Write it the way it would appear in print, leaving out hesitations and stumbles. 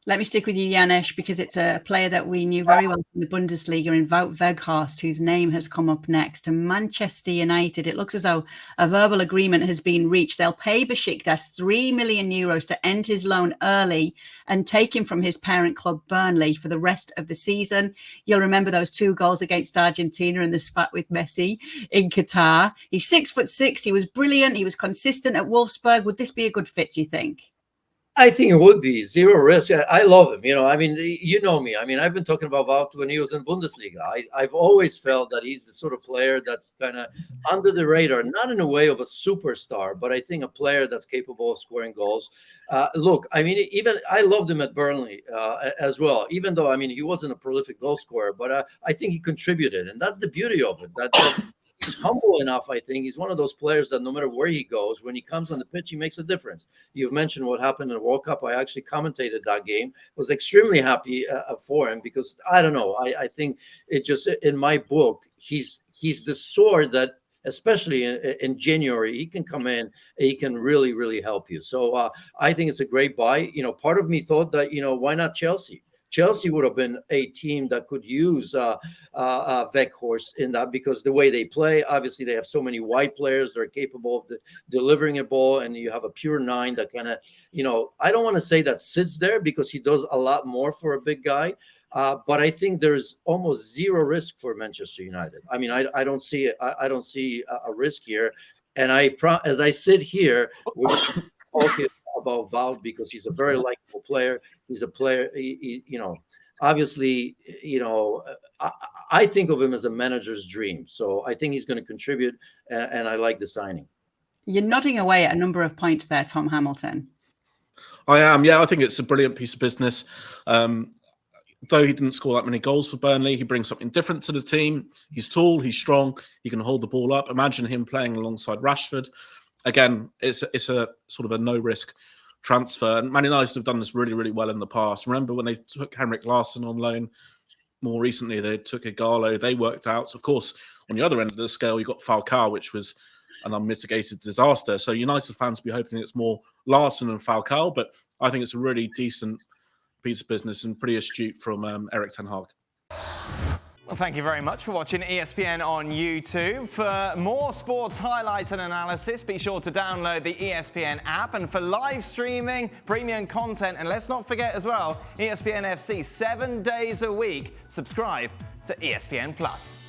Let me stick with you, Janusz, because it's a player that we knew very well from the Bundesliga in Wout Weghorst, whose name has come up next. And Manchester United, it looks as though a verbal agreement has been reached. They'll pay Beşiktaş €3 million to end his loan early and take him from his parent club, Burnley, for the rest of the season. You'll remember those 2 goals against Argentina and the spat with Messi in Qatar. He's 6'6". He was brilliant. He was consistent at Wolfsburg. Would this be a good fit, do you think? I think it would be zero risk. I love him. I mean, you know me. I mean, I've been talking about Wout when he was in Bundesliga. I've always felt that he's the sort of player that's kind of under the radar, not in a way of a superstar, but I think a player that's capable of scoring goals. Look, I mean, even I loved him at Burnley as well, even though, I mean, he wasn't a prolific goal scorer, but I think he contributed. And that's the beauty of it. That he's humble enough, I think. He's one of those players that no matter where he goes, when he comes on the pitch, he makes a difference. You've mentioned what happened in the World Cup. I actually commentated that game. Was extremely happy for him because, I don't know, I think it just, in my book, he's the sword that, especially in January, he can come in, he can really, really help you. So I think it's a great buy. Part of me thought that, why not Chelsea? Chelsea would have been a team that could use Weghorst in that, because the way they play, obviously they have so many wide players that are capable of delivering a ball, and you have a pure 9 that kind of, I don't want to say that sits there because he does a lot more for a big guy, but I think there's almost zero risk for Manchester United. I mean, I don't see I don't see a risk here, and as I sit here, we're talking about Wout because he's a very likable player. He's a player, obviously, I think of him as a manager's dream. So I think he's going to contribute, and I like the signing. You're nodding away at a number of points there, Tom Hamilton. I am, yeah. I think it's a brilliant piece of business. Though he didn't score that many goals for Burnley, he brings something different to the team. He's tall, he's strong, he can hold the ball up. Imagine him playing alongside Rashford. Again, it's a sort of a no-risk transfer. And Man United have done this really, really well in the past. Remember when they took Henrik Larsson on loan? More recently, they took Igalo. They worked out. Of course, on the other end of the scale, you got Falcao, which was an unmitigated disaster. So United fans will be hoping it's more Larsson and Falcao, but I think it's a really decent piece of business and pretty astute from Erik ten Hag. Well, thank you very much for watching ESPN on YouTube. For more sports highlights and analysis, be sure to download the ESPN app. And for live streaming, premium content, and let's not forget as well, ESPN FC 7 days a week. Subscribe to ESPN+.